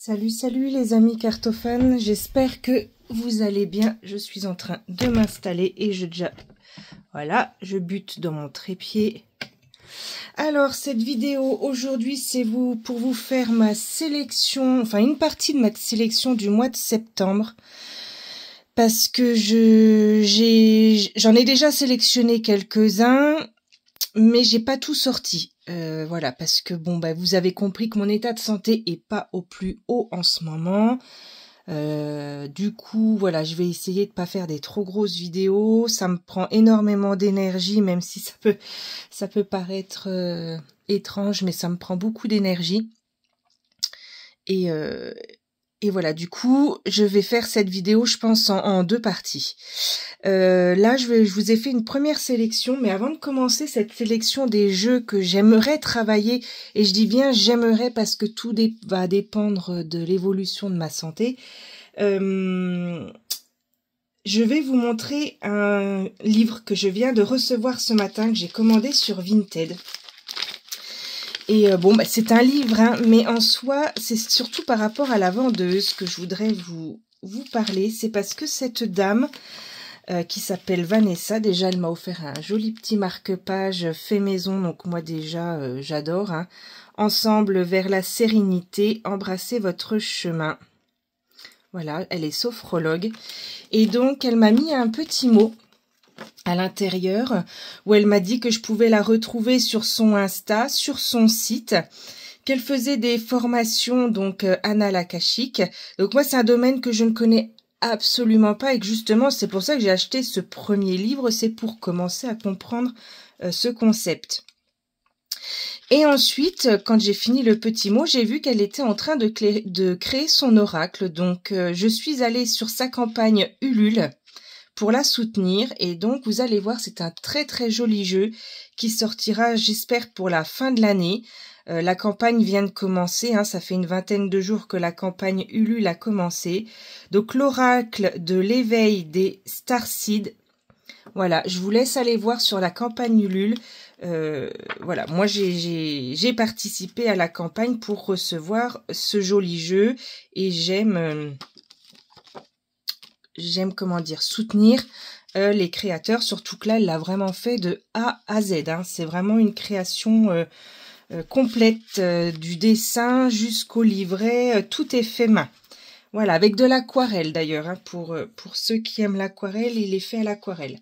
Salut, salut les amis cartophanes, j'espère que vous allez bien. Je suis en train de m'installer et voilà, je bute dans mon trépied. Alors, cette vidéo aujourd'hui, c'est pour vous faire ma sélection, enfin une partie de ma sélection du mois de septembre. Parce que j'en ai déjà sélectionné quelques-uns, mais j'ai pas tout sorti. Voilà, parce que bon, vous avez compris que mon état de santé est pas au plus haut en ce moment. Du coup, voilà, je vais essayer de pas faire des trop grosses vidéos. Ça me prend énormément d'énergie, même si ça peut paraître étrange, mais ça me prend beaucoup d'énergie. Et voilà, du coup, je vais faire cette vidéo, je pense, en deux parties. Là, je vous ai fait une première sélection, mais avant de commencer cette sélection des jeux que j'aimerais travailler, et je dis bien j'aimerais parce que tout va dépendre de l'évolution de ma santé, je vais vous montrer un livre que je viens de recevoir ce matin, que j'ai commandé sur Vinted. Et c'est un livre, hein, mais en soi, c'est surtout par rapport à la vendeuse que je voudrais vous parler. C'est parce que cette dame, qui s'appelle Vanessa, déjà elle m'a offert un joli petit marque-page fait maison, donc moi déjà j'adore. Hein. Ensemble vers la sérénité, embrassez votre chemin. Voilà, elle est sophrologue. Et donc elle m'a mis un petit mot à l'intérieur, où elle m'a dit que je pouvais la retrouver sur son Insta, sur son site, qu'elle faisait des formations, donc Annales Akashiques. Donc moi, c'est un domaine que je ne connais absolument pas et que justement, c'est pour ça que j'ai acheté ce premier livre, c'est pour commencer à comprendre ce concept. Et ensuite, quand j'ai fini le petit mot, j'ai vu qu'elle était en train de créer son oracle. Donc, je suis allée sur sa campagne Ulule pour la soutenir, et donc vous allez voir, c'est un très très joli jeu qui sortira, j'espère, pour la fin de l'année. La campagne vient de commencer, hein, ça fait une vingtaine de jours que la campagne Ulule a commencé. Donc l'oracle de l'éveil des starseeds. Voilà, je vous laisse aller voir sur la campagne Ulule. Voilà, moi j'ai participé à la campagne pour recevoir ce joli jeu, et j'aime comment dire, soutenir les créateurs, surtout que là, elle l'a vraiment fait de A à Z. Hein. C'est vraiment une création complète, du dessin jusqu'au livret, tout est fait main. Voilà, avec de l'aquarelle d'ailleurs, hein, pour ceux qui aiment l'aquarelle, il est fait à l'aquarelle.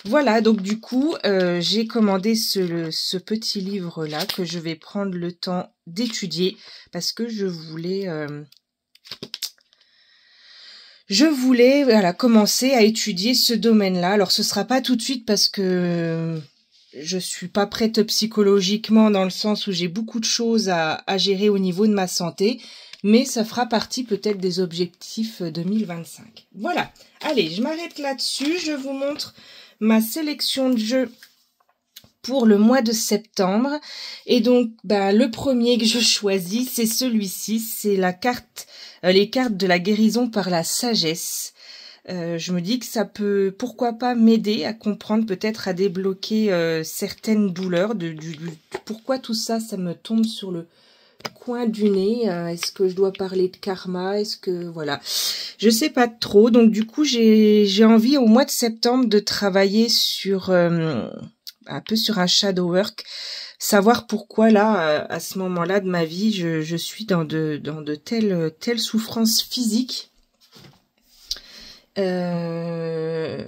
Voilà, donc du coup, j'ai commandé ce petit livre-là que je vais prendre le temps d'étudier parce que je voulais voilà, commencer à étudier ce domaine-là. Alors, ce sera pas tout de suite parce que je suis pas prête psychologiquement, dans le sens où j'ai beaucoup de choses à gérer au niveau de ma santé, mais ça fera partie peut-être des objectifs 2025. Voilà. Allez, je m'arrête là-dessus. Je vous montre ma sélection de jeux pour le mois de septembre. Et donc, le premier que je choisis, c'est celui-ci. C'est les cartes de la guérison par la sagesse. Je me dis que ça peut, pourquoi pas, m'aider à comprendre, peut-être à débloquer certaines douleurs. Pourquoi tout ça, ça me tombe sur le coin du nez. Est-ce que je dois parler de karma? Est-ce que... Voilà. Je sais pas trop. Donc, du coup, j'ai envie, au mois de septembre, de travailler sur... un peu sur un shadow work, savoir pourquoi là, à ce moment-là de ma vie, je suis dans de telles souffrances physiques. Voilà.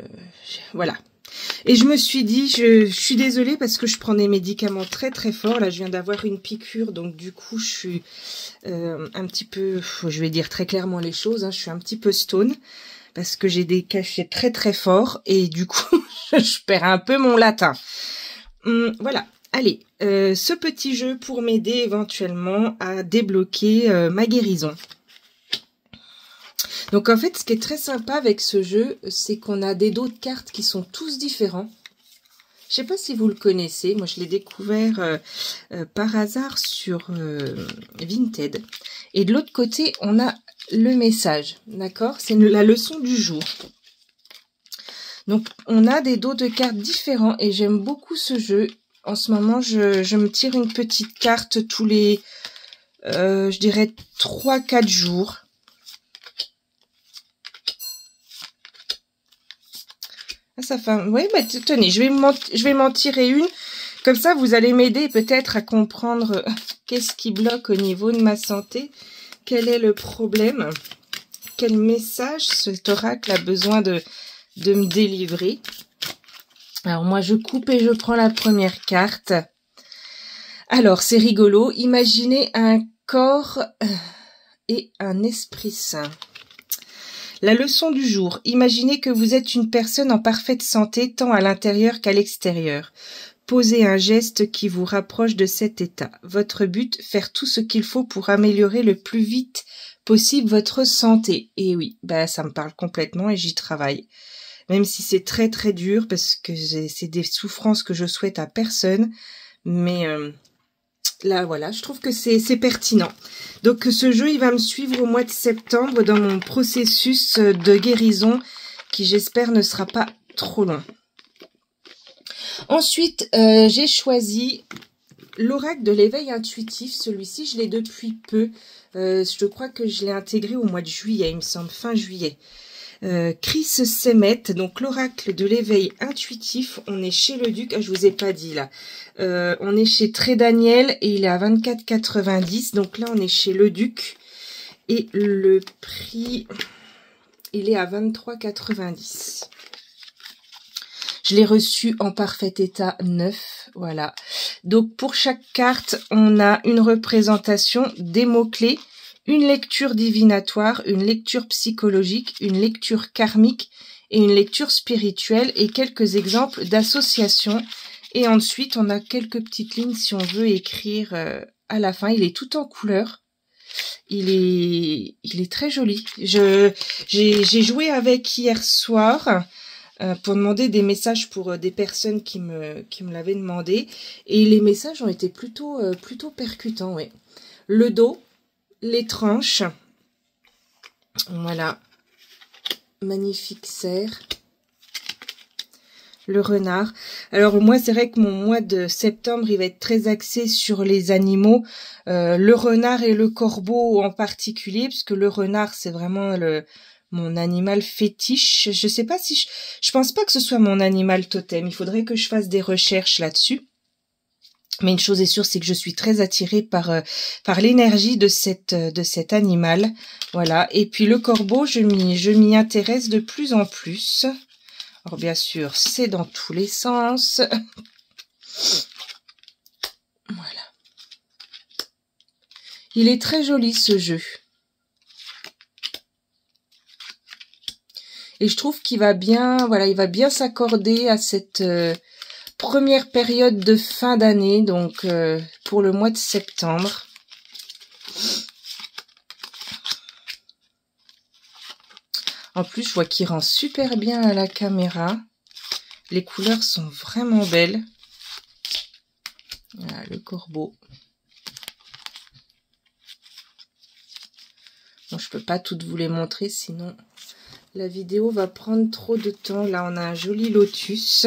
Et je me suis dit, je suis désolée parce que je prends des médicaments très très forts. Là, je viens d'avoir une piqûre, donc du coup, je suis un petit peu, je vais dire très clairement les choses, hein, je suis un petit peu stone. Parce que j'ai des cachets très très forts et du coup, je perds un peu mon latin. Voilà, allez, ce petit jeu pour m'aider éventuellement à débloquer ma guérison. Donc en fait, ce qui est très sympa avec ce jeu, c'est qu'on a des dos de cartes qui sont tous différents. Je sais pas si vous le connaissez, moi je l'ai découvert par hasard sur Vinted. Et de l'autre côté, on a le message, d'accord? C'est la leçon du jour. Donc, on a des dos de cartes différents et j'aime beaucoup ce jeu. En ce moment, je me tire une petite carte tous les je dirais 3-4 jours. Ah, ça fait... Oui, bah, tenez, je vais m'en tirer une. Comme ça, vous allez m'aider peut-être à comprendre qu'est-ce qui bloque au niveau de ma santé. Quel est le problème? Quel message cet oracle a besoin de me délivrer? Alors moi, je coupe et je prends la première carte. Alors, c'est rigolo. Imaginez un corps et un esprit sain. La leçon du jour. Imaginez que vous êtes une personne en parfaite santé, tant à l'intérieur qu'à l'extérieur. Posez un geste qui vous rapproche de cet état. Votre but, faire tout ce qu'il faut pour améliorer le plus vite possible votre santé. Et oui, bah ça me parle complètement et j'y travaille. Même si c'est très très dur parce que c'est des souffrances que je souhaite à personne. Mais là voilà, je trouve que c'est pertinent. Donc ce jeu, il va me suivre au mois de septembre dans mon processus de guérison qui j'espère ne sera pas trop long. Ensuite, j'ai choisi l'oracle de l'éveil intuitif. Celui-ci, je l'ai depuis peu. Je crois que je l'ai intégré au mois de juillet, il me semble, fin juillet. Chris Semet, donc l'oracle de l'éveil intuitif. On est chez le Duc. Ah, je vous ai pas dit là. On est chez Très Daniel et il est à 24,90. Donc là, on est chez le Duc. Et le prix, il est à 23,90. Je l'ai reçu en parfait état neuf, voilà. Donc pour chaque carte, on a une représentation des mots-clés, une lecture divinatoire, une lecture psychologique, une lecture karmique et une lecture spirituelle et quelques exemples d'associations. Et ensuite, on a quelques petites lignes si on veut écrire à la fin. Il est tout en couleur. Il est très joli. J'ai joué avec hier soir. Pour demander des messages pour des personnes qui me l'avaient demandé. Et les messages ont été plutôt percutants, oui. Le dos, les tranches. Voilà. Magnifique cerf. Le renard. Alors moi, c'est vrai que mon mois de septembre, il va être très axé sur les animaux. Le renard et le corbeau en particulier, puisque le renard, c'est vraiment mon animal fétiche. Je sais pas si je pense pas que ce soit mon animal totem. Il faudrait que je fasse des recherches là-dessus. Mais une chose est sûre, c'est que je suis très attirée par l'énergie de cet animal. Voilà. Et puis le corbeau, je m'y intéresse de plus en plus. Alors bien sûr, c'est dans tous les sens. Voilà. Il est très joli ce jeu. Et je trouve qu'il va bien, voilà, il va bien s'accorder à cette première période de fin d'année, donc pour le mois de septembre. En plus, je vois qu'il rend super bien à la caméra. Les couleurs sont vraiment belles. Voilà, le corbeau. Bon, je peux pas toutes vous les montrer, sinon la vidéo va prendre trop de temps. Là, on a un joli lotus.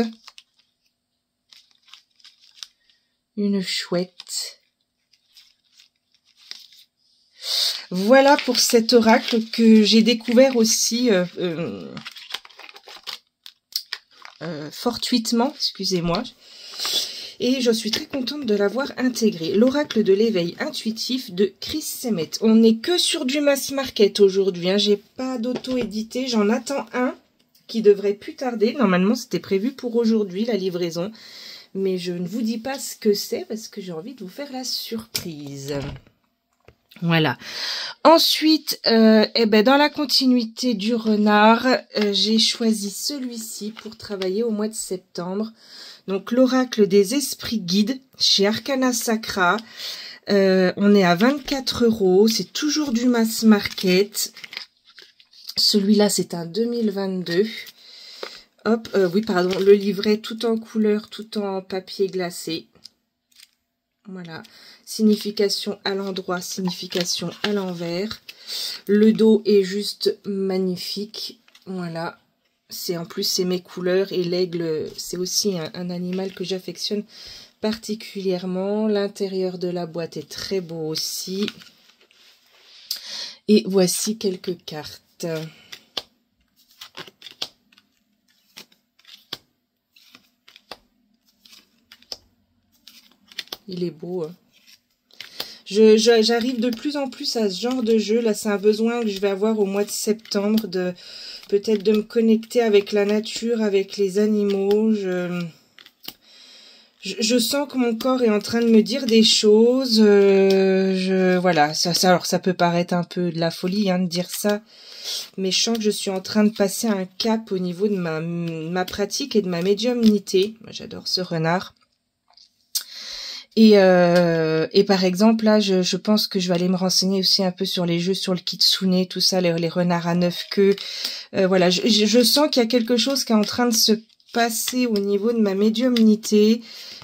Une chouette. Voilà pour cet oracle que j'ai découvert aussi fortuitement, excusez-moi. Et je suis très contente de l'avoir intégré. L'oracle de l'éveil intuitif de Chris Semet. On n'est que sur du mass market aujourd'hui. Hein. J'ai pas d'auto-édité. J'en attends un qui devrait plus tarder. Normalement, c'était prévu pour aujourd'hui, la livraison. Mais je ne vous dis pas ce que c'est parce que j'ai envie de vous faire la surprise. Voilà. Ensuite, dans la continuité du renard, j'ai choisi celui-ci pour travailler au mois de septembre. Donc, l'oracle des esprits guides chez Arcana Sacra. On est à 24 €. C'est toujours du mass market. Celui-là, c'est un 2022. Hop, oui, pardon, le livret tout en couleur, tout en papier glacé. Voilà. Signification à l'endroit, signification à l'envers. Le dos est juste magnifique. Voilà. En plus, c'est mes couleurs et l'aigle, c'est aussi un animal que j'affectionne particulièrement. L'intérieur de la boîte est très beau aussi. Et voici quelques cartes. Il est beau, hein. J'arrive de plus en plus à ce genre de jeu. Là, c'est un besoin que je vais avoir au mois de septembre, de peut-être de me connecter avec la nature, avec les animaux. Je sens que mon corps est en train de me dire des choses. Voilà, alors ça peut paraître un peu de la folie, hein, de dire ça, mais je sens que je suis en train de passer un cap au niveau de ma pratique et de ma médiumnité. J'adore ce renard. Et par exemple, là, je pense que je vais aller me renseigner aussi un peu sur les jeux sur le kitsune, tout ça, les renards à 9 queues. Voilà, je sens qu'il y a quelque chose qui est en train de se passer au niveau de ma médiumnité,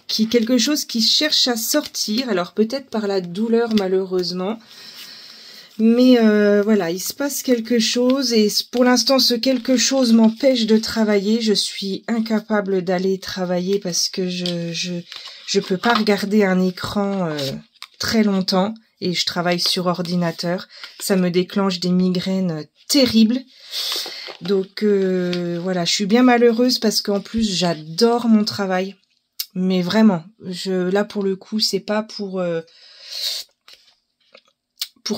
quelque chose qui cherche à sortir, alors peut-être par la douleur malheureusement. Mais voilà, il se passe quelque chose et pour l'instant, ce quelque chose m'empêche de travailler. Je suis incapable d'aller travailler parce que je peux pas regarder un écran très longtemps et je travaille sur ordinateur. Ça me déclenche des migraines terribles. Donc voilà, je suis bien malheureuse parce qu'en plus, j'adore mon travail. Mais vraiment, là pour le coup, c'est pas pour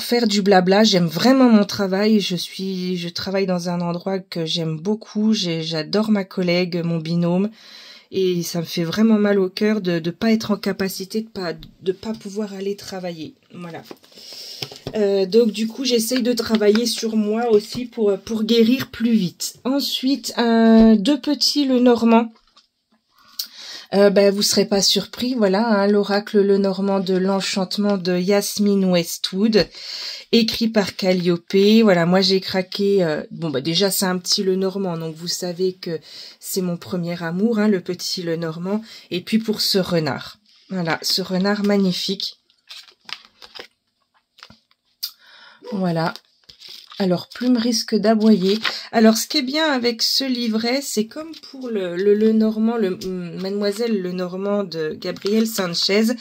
faire du blabla. J'aime vraiment mon travail. Je travaille dans un endroit que j'aime beaucoup. J'adore ma collègue, mon binôme. Et ça me fait vraiment mal au cœur de pas être en capacité de pas pouvoir aller travailler. Voilà. Donc du coup, j'essaye de travailler sur moi aussi pour guérir plus vite. Ensuite, deux petits Lenormand. Vous serez pas surpris, voilà, hein, l'oracle Lenormand de l'enchantement de Yasmine Westwood, écrit par Calliope. Voilà, moi j'ai craqué. Déjà c'est un petit Lenormand, donc vous savez que c'est mon premier amour, hein, le petit Lenormand. Et puis pour ce renard, voilà, ce renard magnifique. Voilà. Alors, Plume risque d'aboyer. Alors, ce qui est bien avec ce livret, c'est comme pour le Lenormand, Mademoiselle Lenormand de Gabriel Sanchez,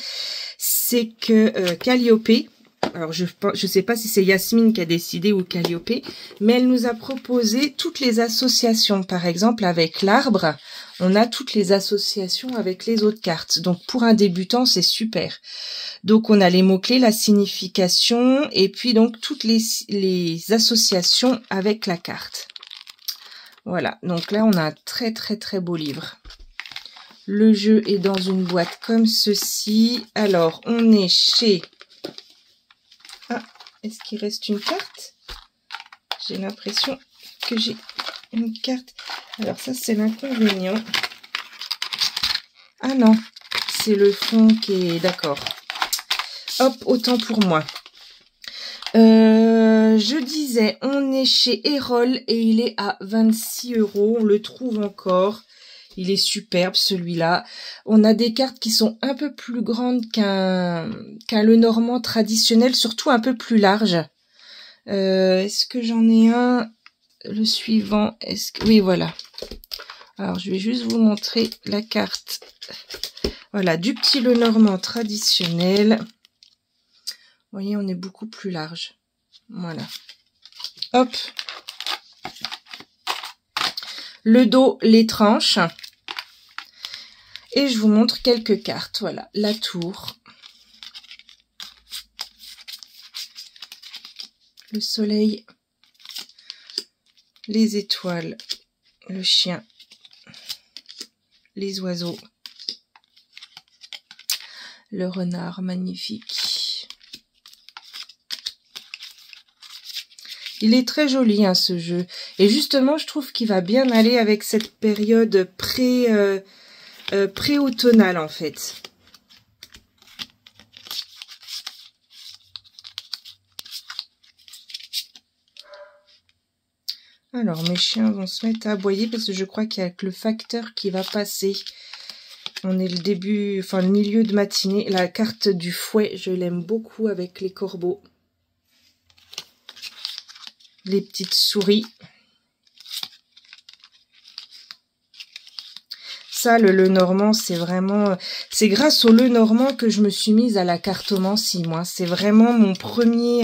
c'est que Calliope, alors je sais pas si c'est Yasmine qui a décidé ou Calliope, mais elle nous a proposé toutes les associations. Par exemple, avec l'arbre, on a toutes les associations avec les autres cartes. Donc, pour un débutant, c'est super. Donc, on a les mots-clés, la signification, et puis donc toutes les associations avec la carte. Voilà, donc là, on a un très très très beau livre. Le jeu est dans une boîte comme ceci. Alors, on est chez... Ah, est-ce qu'il reste une carte? J'ai l'impression que j'ai une carte. Alors ça, c'est l'inconvénient. Ah non, c'est le fond qui est... D'accord. Hop, autant pour moi. Je disais, on est chez Erol et il est à 26 €. On le trouve encore. Il est superbe celui-là. On a des cartes qui sont un peu plus grandes qu'un Lenormand traditionnel, surtout un peu plus large. Est-ce que j'en ai un? Le suivant, oui, voilà. Alors, je vais juste vous montrer la carte. Voilà, du petit Lenormand traditionnel. Vous voyez, on est beaucoup plus large. Voilà. Hop. Le dos, les tranches. Et je vous montre quelques cartes. Voilà, la tour. Le soleil. Les étoiles. Le chien. Les oiseaux. Le renard magnifique. Il est très joli, hein, ce jeu. Et justement, je trouve qu'il va bien aller avec cette période pré-automnale, en fait. Alors, mes chiens vont se mettre à aboyer parce que je crois qu'il y a que le facteur qui va passer. On est le milieu de matinée. La carte du fouet, je l'aime beaucoup avec les corbeaux. Les petites souris. ça, le Lenormand, c'est vraiment... C'est grâce au Lenormand que je me suis mise à la cartomancie, moi. C'est vraiment mon premier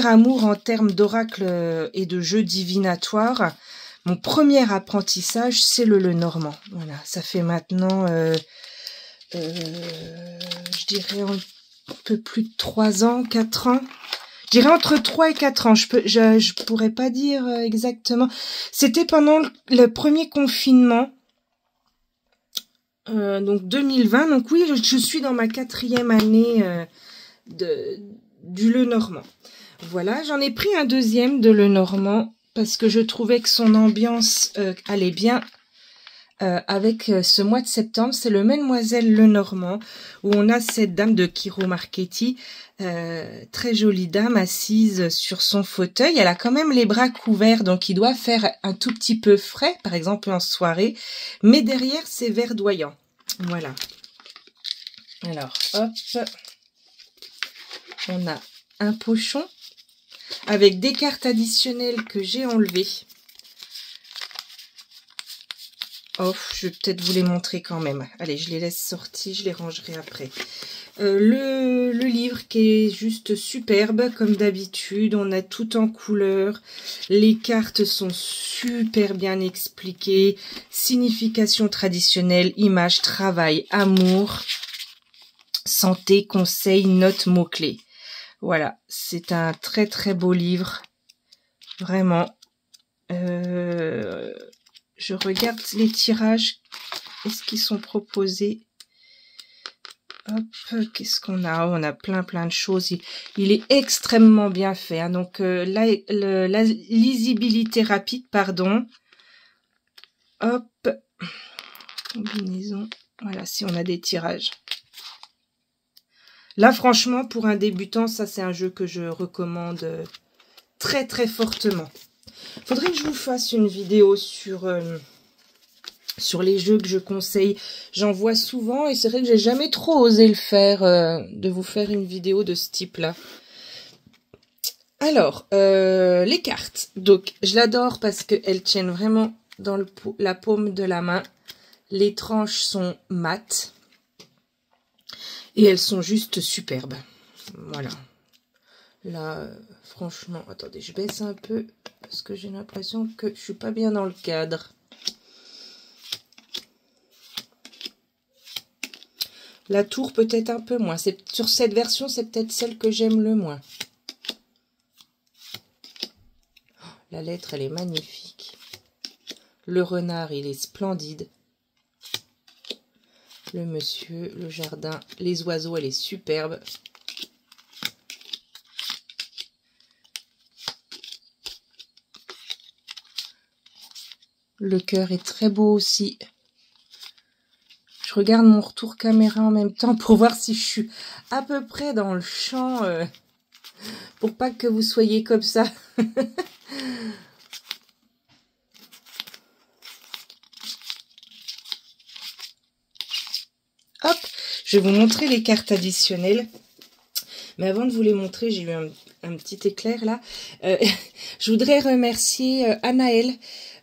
amour en termes d'oracle et de jeux divinatoires. Mon premier apprentissage, c'est le Lenormand. Voilà, ça fait maintenant, je dirais un peu plus de 3 ans, 4 ans. Je dirais entre 3 et 4 ans. Je pourrais pas dire exactement. C'était pendant le premier confinement. Donc 2020. Donc oui, je suis dans ma 4e année du Lenormand. Voilà, j'en ai pris un deuxième de Lenormand parce que je trouvais que son ambiance allait bien avec ce mois de septembre. C'est le Mademoiselle Lenormand où on a cette dame de Kiro Marchetti, très jolie dame assise sur son fauteuil. Elle a quand même les bras couverts, donc il doit faire un tout petit peu frais, par exemple en soirée, mais derrière c'est verdoyant. Voilà. Alors, hop, on a un pochon avec des cartes additionnelles que j'ai enlevées. Oh, je vais peut-être vous les montrer quand même. Allez, je les laisse sortir, je les rangerai après. Le livre qui est juste superbe, comme d'habitude. On a tout en couleur. Les cartes sont super bien expliquées. Signification traditionnelle, image, travail, amour, santé, conseils, notes, mots-clés. Voilà, c'est un très très beau livre. Vraiment. Je regarde les tirages. Est-ce qu'ils sont proposés? Hop, qu'est-ce qu'on a? On a plein de choses. Il est extrêmement bien fait. Hein. Donc, la lisibilité rapide, pardon. Hop. Combinaison. Voilà, si on a des tirages. Là, franchement, pour un débutant, ça, c'est un jeu que je recommande très, très fortement. Faudrait que je vous fasse une vidéo sur les jeux que je conseille. J'en vois souvent et c'est vrai que j'ai jamais trop osé le faire, de vous faire une vidéo de ce type-là. Alors, les cartes. Donc, je l'adore parce qu'elles tiennent vraiment dans la paume de la main. Les tranches sont mates. Et elles sont juste superbes. Voilà. Là, franchement, attendez, je baisse un peu parce que j'ai l'impression que je suis pas bien dans le cadre. La tour peut-être un peu moins. Sur cette version, c'est peut-être celle que j'aime le moins. La lettre, elle est magnifique. Le renard, il est splendide. Le monsieur, le jardin, les oiseaux, elle est superbe. Le cœur est très beau aussi. Je regarde mon retour caméra en même temps pour voir si je suis à peu près dans le champ, pour pas que vous soyez comme ça. Hop, je vais vous montrer les cartes additionnelles. Mais avant de vous les montrer, j'ai eu un petit éclair là. Je voudrais remercier Anaëlle.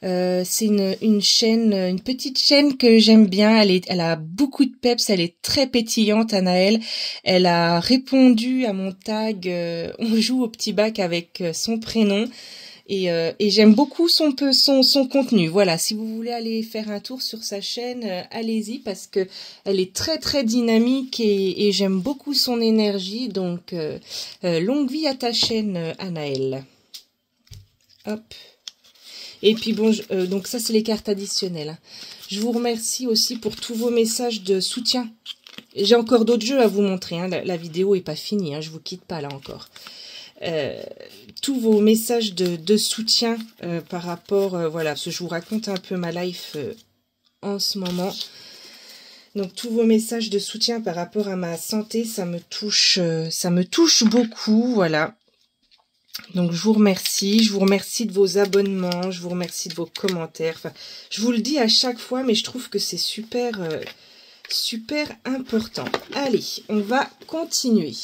C'est une petite chaîne que j'aime bien. Elle a beaucoup de peps, elle est très pétillante, Anaëlle. Elle a répondu à mon tag on joue au petit bac avec son prénom. Et j'aime beaucoup son contenu. Voilà, si vous voulez aller faire un tour sur sa chaîne, allez-y parce que elle est très très dynamique et j'aime beaucoup son énergie. Donc, longue vie à ta chaîne, Anaëlle. Hop. Et puis bon, donc ça c'est les cartes additionnelles. Hein. Je vous remercie aussi pour tous vos messages de soutien. J'ai encore d'autres jeux à vous montrer. Hein. La vidéo est pas finie. Hein. Je vous quitte pas là encore. Tous vos messages de soutien par rapport, voilà, parce que je vous raconte un peu ma life en ce moment. Donc tous vos messages de soutien par rapport à ma santé, ça me touche beaucoup, voilà. Donc je vous remercie de vos abonnements, je vous remercie de vos commentaires. Enfin, je vous le dis à chaque fois, mais je trouve que c'est super important. Allez, on va continuer.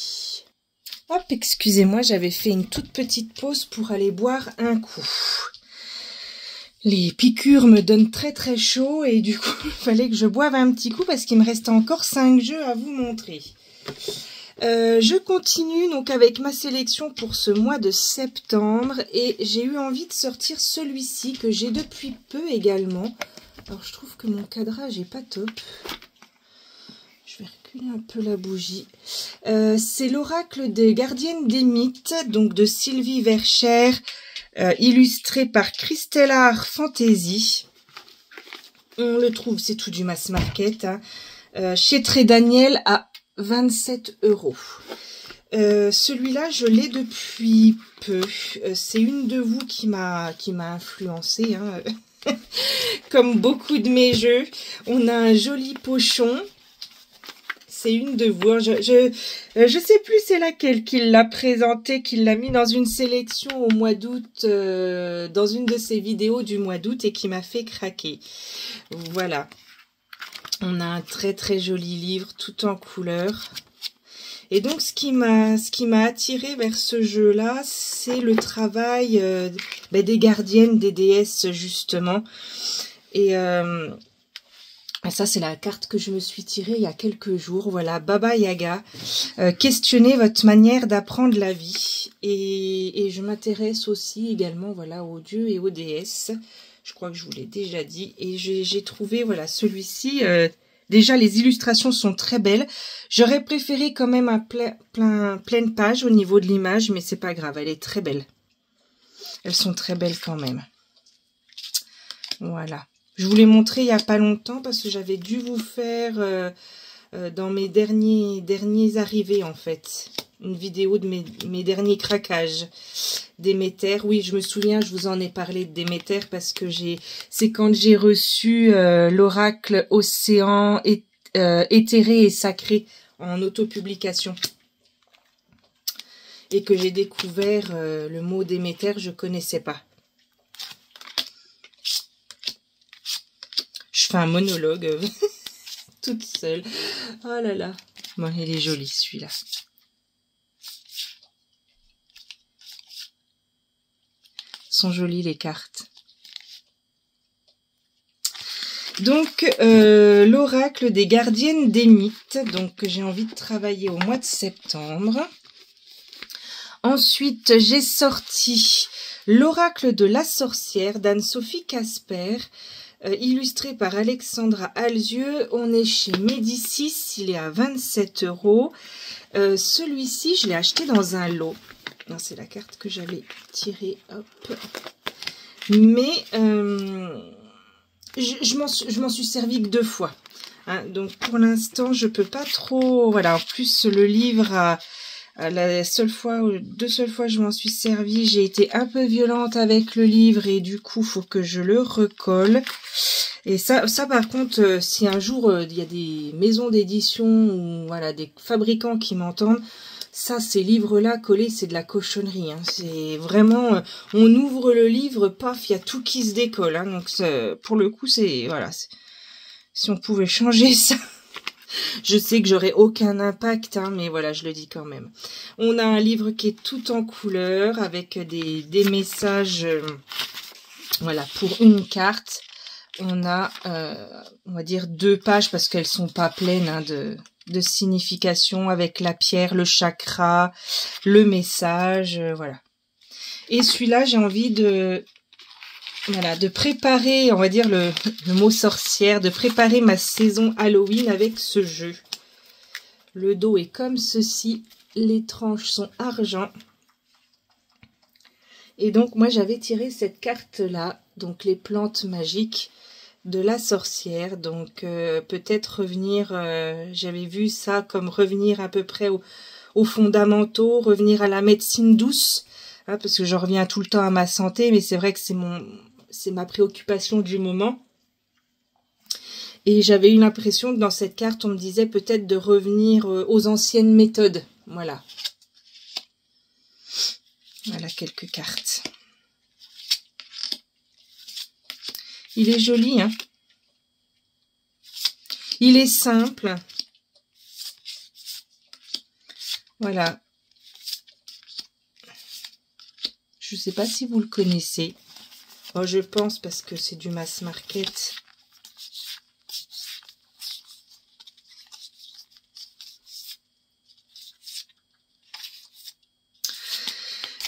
Hop, excusez-moi, j'avais fait une toute petite pause pour aller boire un coup. Les piqûres me donnent très très chaud et du coup, il fallait que je boive un petit coup parce qu'il me reste encore 5 jeux à vous montrer. Je continue donc avec ma sélection pour ce mois de septembre et j'ai eu envie de sortir celui-ci que j'ai depuis peu également. Alors je trouve que mon cadrage est pas top. Je vais reculer un peu la bougie. C'est l'oracle des gardiennes des mythes, donc de Sylvie Verchères, illustré par Crystal Art Fantasy. On le trouve, c'est tout du mass market, hein, chez Très Daniel à 27 €. Celui-là, je l'ai depuis peu. C'est une de vous qui m'a influencé, hein. Comme beaucoup de mes jeux. On a un joli pochon. C'est une de vous. Je sais plus c'est laquelle qui l'a présenté, qui l'a mis dans une sélection au mois d'août, dans une de ses vidéos du mois d'août et qui m'a fait craquer. Voilà. On a un très très joli livre tout en couleur. Et donc ce qui m'a attiré vers ce jeu-là, c'est le travail des gardiennes des déesses justement. Et ça, c'est la carte que je me suis tirée il y a quelques jours. Voilà, Baba Yaga. Questionnez votre manière d'apprendre la vie. Et je m'intéresse aussi également voilà, aux dieux et aux déesses. Je crois que je vous l'ai déjà dit. Et j'ai trouvé voilà celui-ci. Déjà, les illustrations sont très belles. J'aurais préféré quand même un pleine page au niveau de l'image, mais c'est pas grave, elle est très belle. Elles sont très belles quand même. Voilà. Je vous l'ai montré il n'y a pas longtemps parce que j'avais dû vous faire dans mes derniers arrivés en fait. Une vidéo de mes derniers craquages Déméter. Oui, je me souviens, je vous en ai parlé de Déméter parce que c'est quand j'ai reçu l'oracle Océan éthéré et sacré en autopublication. Et que j'ai découvert le mot Déméter, je connaissais pas. Je fais un monologue toute seule. Oh là là. Bon, il est joli celui-là. Sont jolies les cartes. Donc, l'oracle des gardiennes des mythes. Donc, j'ai envie de travailler au mois de septembre. Ensuite, j'ai sorti l'oracle de la sorcière d'Anne-Sophie Casper. Illustré par Alexandra Alzieux. On est chez Médicis, il est à 27 €. Celui-ci, je l'ai acheté dans un lot. C'est la carte que j'avais tirée. Hop. Mais je m'en suis servi que 2 fois. Hein, donc pour l'instant, je peux pas trop... Voilà, en plus le livre la seule fois, 2 seules fois je m'en suis servi, j'ai été un peu violente avec le livre et du coup faut que je le recolle. Et ça par contre, si un jour il y a des maisons d'édition ou voilà des fabricants qui m'entendent, ça ces livres-là collés c'est de la cochonnerie. Hein. C'est vraiment, on ouvre le livre, paf, il y a tout qui se décolle. Hein. Donc pour le coup c'est voilà, si on pouvait changer ça. Je sais que j'aurai aucun impact, hein, mais voilà, je le dis quand même. On a un livre qui est tout en couleur, avec des messages, voilà, pour une carte. On a, on va dire 2 pages, parce qu'elles sont pas pleines hein, de signification, avec la pierre, le chakra, le message, voilà. Et celui-là, j'ai envie de... Voilà, de préparer, on va dire le mot sorcière, de préparer ma saison Halloween avec ce jeu. Le dos est comme ceci, les tranches sont argent. Et donc moi j'avais tiré cette carte-là, donc les plantes magiques de la sorcière. Donc peut-être revenir, j'avais vu ça comme revenir à peu près aux fondamentaux, revenir à la médecine douce, hein, parce que je reviens tout le temps à ma santé, mais c'est vrai que c'est ma préoccupation du moment. Et j'avais eu l'impression que dans cette carte, on me disait peut-être de revenir aux anciennes méthodes. Voilà. Voilà quelques cartes. Il est joli, hein. Il est simple. Voilà. Je ne sais pas si vous le connaissez. Oh, je pense parce que c'est du mass market.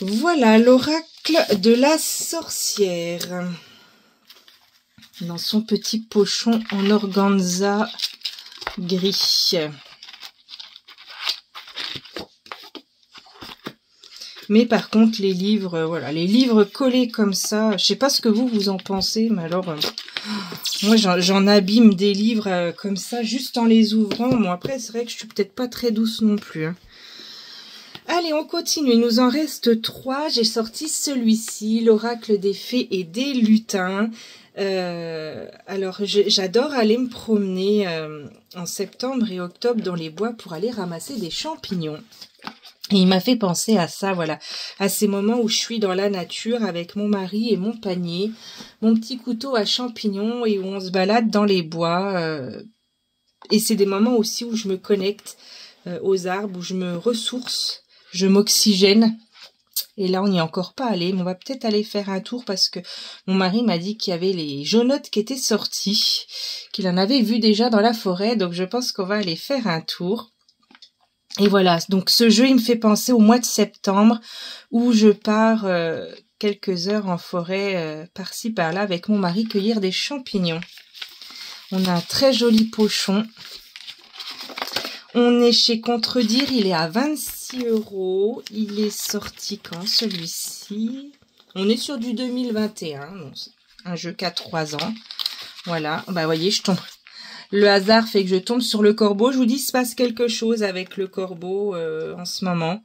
Voilà, l'oracle de la sorcière. Dans son petit pochon en organza gris. Mais par contre, les livres, voilà, les livres collés comme ça, je sais pas ce que vous en pensez, mais alors, moi j'en abîme des livres comme ça, juste en les ouvrant. Bon, après, c'est vrai que je suis peut-être pas très douce non plus. Hein. Allez, on continue. Il nous en reste 3. J'ai sorti celui-ci, l'oracle des fées et des lutins. Alors, j'adore aller me promener en septembre et octobre dans les bois pour aller ramasser des champignons. Et il m'a fait penser à ça, voilà, à ces moments où je suis dans la nature avec mon mari et mon panier, mon petit couteau à champignons et où on se balade dans les bois. Et c'est des moments aussi où je me connecte aux arbres, où je me ressource, je m'oxygène. Et là, on n'y est encore pas allé, mais on va peut-être aller faire un tour parce que mon mari m'a dit qu'il y avait les jaunottes qui étaient sortis, qu'il en avait vu déjà dans la forêt, donc je pense qu'on va aller faire un tour. Et voilà, donc ce jeu, il me fait penser au mois de septembre où je pars quelques heures en forêt par-ci par-là avec mon mari cueillir des champignons. On a un très joli pochon. On est chez Contredire, il est à 26 €. Il est sorti quand celui-ci? On est sur du 2021, donc un jeu qui a 3 ans. Voilà, bah voyez, je tombe... Le hasard fait que je tombe sur le corbeau. Je vous dis, il se passe quelque chose avec le corbeau en ce moment.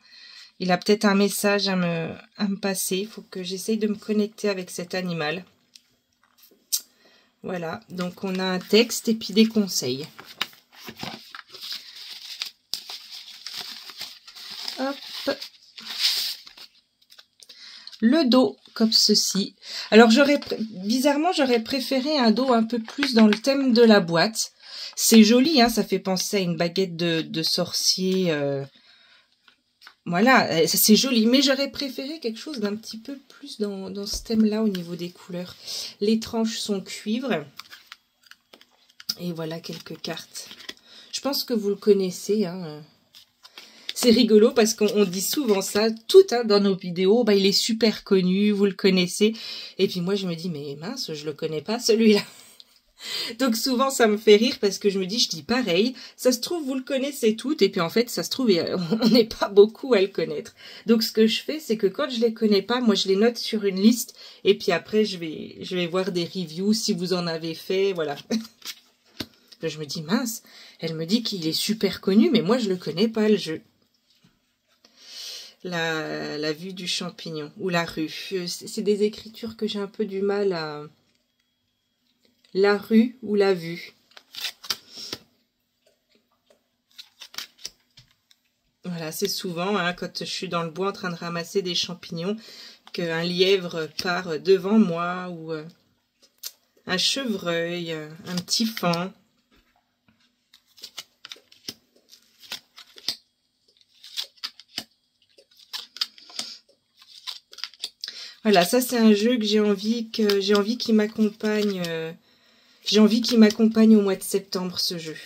Il a peut-être un message à me passer. Il faut que j'essaye de me connecter avec cet animal. Voilà, donc on a un texte et puis des conseils. Hop. Le dos, comme ceci. Alors, bizarrement, j'aurais préféré un dos un peu plus dans le thème de la boîte. C'est joli, hein, ça fait penser à une baguette de sorcier. Voilà, c'est joli. Mais j'aurais préféré quelque chose d'un petit peu plus dans ce thème-là au niveau des couleurs. Les tranches sont cuivre. Et voilà quelques cartes. Je pense que vous le connaissez, hein. C'est rigolo parce qu'on dit souvent ça, tout hein, dans nos vidéos, bah, il est super connu, vous le connaissez. Et puis moi je me dis, mais mince, je le connais pas celui-là. Donc souvent ça me fait rire parce que je dis pareil, ça se trouve vous le connaissez toutes et puis en fait ça se trouve on n'est pas beaucoup à le connaître. Donc ce que je fais c'est que quand je les connais pas, moi je les note sur une liste et puis après je vais voir des reviews si vous en avez fait, voilà. Je me dis mince, elle me dit qu'il est super connu mais moi je le connais pas le jeu. La vue du champignon ou la rue, c'est des écritures que j'ai un peu du mal à... La rue ou la vue. Voilà, c'est souvent hein, quand je suis dans le bois en train de ramasser des champignons qu'un lièvre part devant moi ou un chevreuil, un petit faon. Voilà, ça c'est un jeu que j'ai envie qu'il m'accompagne. J'ai envie qu'il m'accompagne au mois de septembre, ce jeu.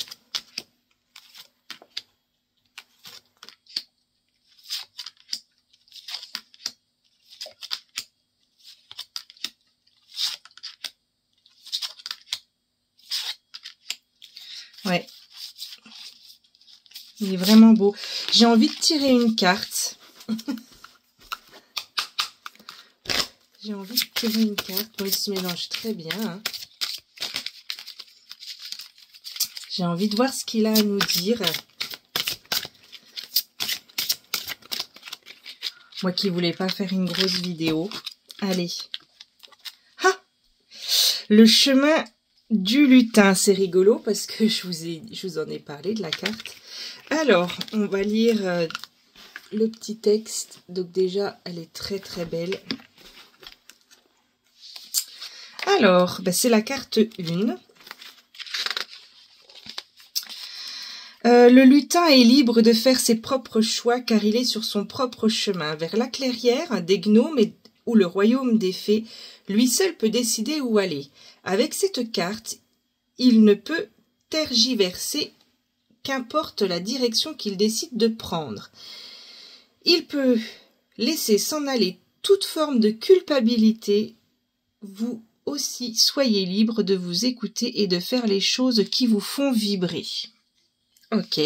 Ouais. Il est vraiment beau. J'ai envie de tirer une carte. J'ai envie de tirer une carte. Bon, il se mélange très bien. Hein. J'ai envie de voir ce qu'il a à nous dire. Moi qui voulais pas faire une grosse vidéo. Allez. Ah! Le chemin du lutin. C'est rigolo parce que je vous en ai parlé de la carte. Alors, on va lire le petit texte. Donc déjà, elle est très très belle. Alors, ben c'est la carte 1. Le lutin est libre de faire ses propres choix car il est sur son propre chemin. Vers la clairière, des gnomes ou le royaume des fées, lui seul peut décider où aller. Avec cette carte, il ne peut tergiverser, qu'importe la direction qu'il décide de prendre. Il peut laisser s'en aller toute forme de culpabilité. Vous aussi, soyez libre de vous écouter et de faire les choses qui vous font vibrer. Ok.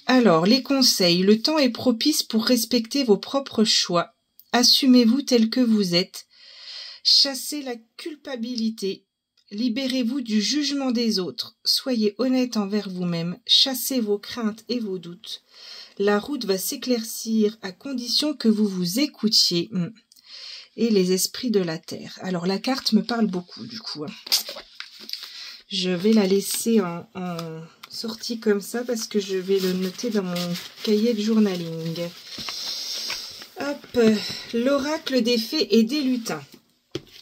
Alors, les conseils. Le temps est propice pour respecter vos propres choix. Assumez-vous tel que vous êtes. Chassez la culpabilité. Libérez-vous du jugement des autres. Soyez honnête envers vous-même. Chassez vos craintes et vos doutes. La route va s'éclaircir à condition que vous vous écoutiez. Et les esprits de la terre. Alors, la carte me parle beaucoup, du coup. Je vais la laisser en sortie comme ça parce que je vais le noter dans mon cahier de journaling. Hop, l'oracle des fées et des lutins.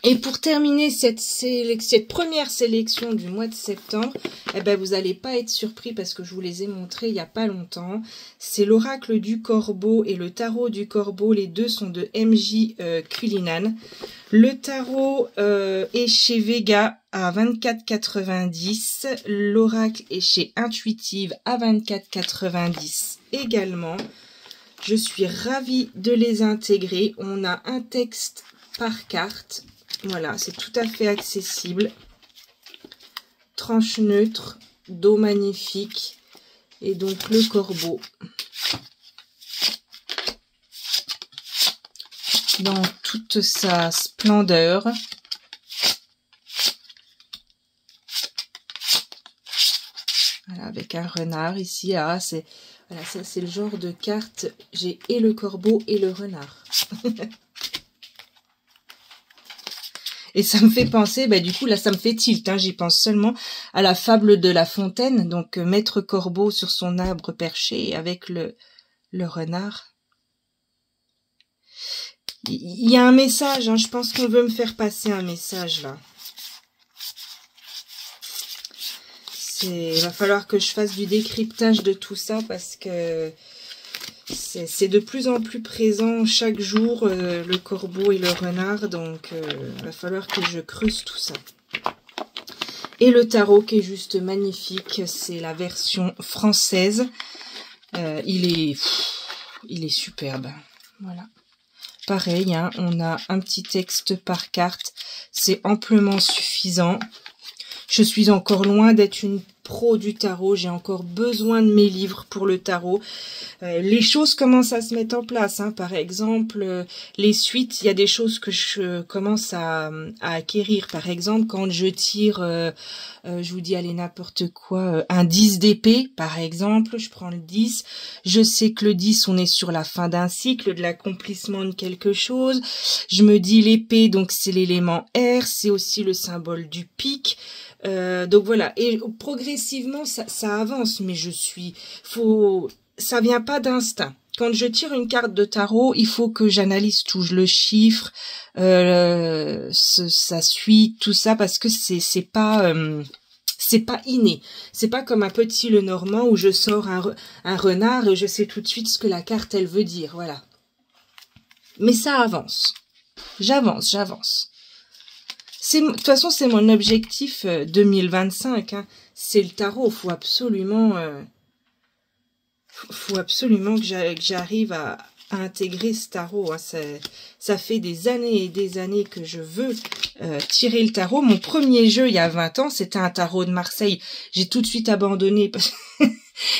Et pour terminer cette première sélection du mois de septembre, eh ben vous n'allez pas être surpris parce que je vous les ai montrés il n'y a pas longtemps. C'est l'oracle du corbeau et le tarot du corbeau. Les deux sont de MJ Cullinan. Le tarot est chez Vega à 24,90. L'oracle est chez Intuitive à 24,90 également. Je suis ravie de les intégrer. On a un texte par carte. Voilà, c'est tout à fait accessible. Tranche neutre, dos magnifique. Et donc le corbeau. Dans toute sa splendeur. Voilà, avec un renard ici. Ah, voilà, ça c'est le genre de carte. J'ai et le corbeau et le renard. Et ça me fait penser, du coup là ça me fait tilt, j'y pense seulement à la fable de La Fontaine, donc Maître Corbeau sur son arbre perché avec le renard. Il y a un message, je pense qu'on veut me faire passer un message là. Il va falloir que je fasse du décryptage de tout ça parce que c'est de plus en plus présent chaque jour, le corbeau et le renard, donc il va falloir que je creuse tout ça. Et le tarot qui est juste magnifique, c'est la version française. Il est superbe. Voilà. Pareil, on a un petit texte par carte, c'est amplement suffisant. Je suis encore loin d'être une pro du tarot, j'ai encore besoin de mes livres pour le tarot. Les choses commencent à se mettre en place, par exemple, les suites, il y a des choses que je commence à acquérir. Par exemple, quand je tire, je vous dis, allez, n'importe quoi, un 10 d'épée, par exemple, je prends le 10, je sais que le 10, on est sur la fin d'un cycle, de l'accomplissement de quelque chose, je me dis l'épée, donc c'est l'élément air, c'est aussi le symbole du pic, donc voilà, et progressivement, ça avance, mais ça vient pas d'instinct. Quand je tire une carte de tarot, il faut que j'analyse tout, je le chiffre, ça suit, tout ça, parce que c'est pas inné. C'est pas comme un petit Lenormand où je sors un renard et je sais tout de suite ce que la carte, elle veut dire, voilà. Mais ça avance. J'avance. De toute façon, c'est mon objectif 2025, c'est le tarot, faut absolument que j'arrive à intégrer ce tarot. Ça fait des années et des années que je veux tirer le tarot. Mon premier jeu, il y a 20 ans, c'était un tarot de Marseille. J'ai tout de suite abandonné parce que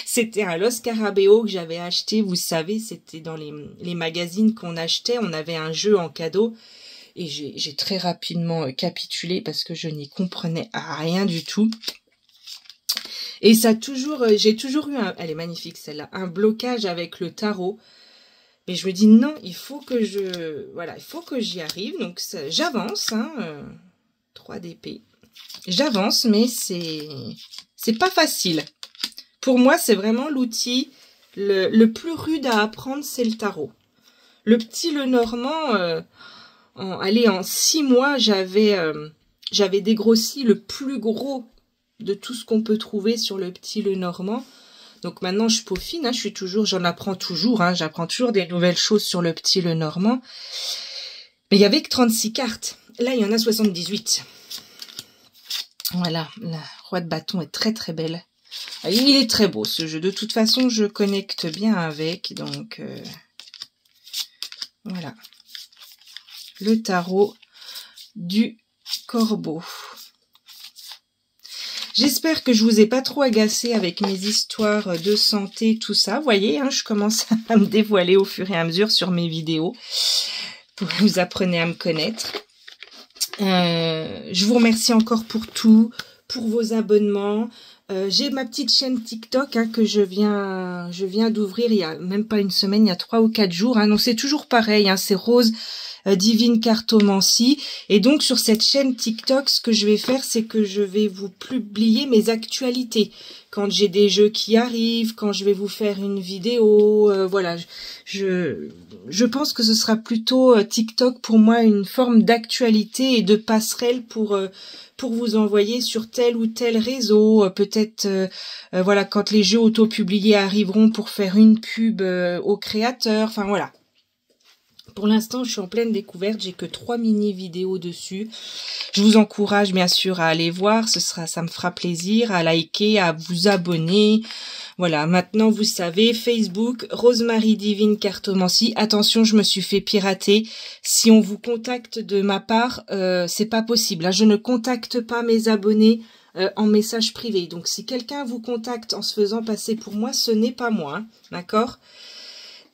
c'était un Los Carabeo que j'avais acheté. Vous savez, c'était dans les magazines qu'on achetait. On avait un jeu en cadeau. Et j'ai très rapidement capitulé parce que je n'y comprenais rien du tout. Et j'ai toujours eu elle est magnifique celle-là, un blocage avec le tarot. Mais je me dis non, il faut que j'y arrive. Donc j'avance, 3 d'épée. J'avance, mais c'est pas facile. Pour moi, c'est vraiment l'outil le plus rude à apprendre, c'est le tarot. Le petit Lenormand, en 6 mois, j'avais dégrossi le plus gros de tout ce qu'on peut trouver sur le petit Lenormand. Donc maintenant je peaufine, hein, j'en apprends toujours, hein, j'apprends toujours des nouvelles choses sur le petit Lenormand. Mais il y avait que 36 cartes. Là, il y en a 78. Voilà, la roi de bâton est très très belle. Il est très beau ce jeu. De toute façon, je connecte bien avec. Donc, voilà. Le tarot du corbeau. J'espère que je vous ai pas trop agacé avec mes histoires de santé, tout ça. Vous voyez, hein, je commence à me dévoiler au fur et à mesure sur mes vidéos. Vous apprenez à me connaître. Je vous remercie encore pour tout, pour vos abonnements. J'ai ma petite chaîne TikTok hein, que je viens d'ouvrir il y a même pas une semaine, il y a 3 ou 4 jours. Hein. Donc c'est toujours pareil, hein, c'est Rose Divine Cartomancie. Et donc sur cette chaîne TikTok, ce que je vais faire, c'est que je vais vous publier mes actualités. Quand j'ai des jeux qui arrivent, quand je vais vous faire une vidéo, voilà. Je pense que ce sera plutôt TikTok pour moi une forme d'actualité et de passerelle pour vous envoyer sur tel ou tel réseau. Peut-être, voilà, quand les jeux auto-publiés arriveront pour faire une pub aux créateurs. Enfin, voilà. Pour l'instant, je suis en pleine découverte. J'ai que 3 mini-vidéos dessus. Je vous encourage, bien sûr, à aller voir. Ça me fera plaisir, à liker, à vous abonner. Voilà, maintenant, vous savez, Facebook, Rosemary Divine Cartomancie. Attention, je me suis fait pirater. Si on vous contacte de ma part, c'est pas possible. Là, je ne contacte pas mes abonnés en message privé. Donc, si quelqu'un vous contacte en se faisant passer pour moi, ce n'est pas moi. Hein, d'accord ?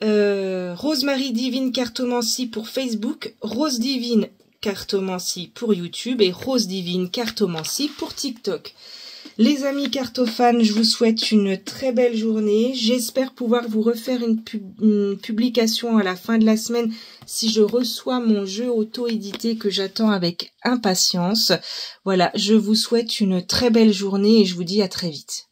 Rosemary Divine Cartomancie pour Facebook, Rose Divine Cartomancie pour YouTube et Rose Divine Cartomancie pour TikTok. Les amis cartophanes, je vous souhaite une très belle journée. J'espère pouvoir vous refaire une publication à la fin de la semaine si je reçois mon jeu auto-édité que j'attends avec impatience. Voilà, je vous souhaite une très belle journée et je vous dis à très vite.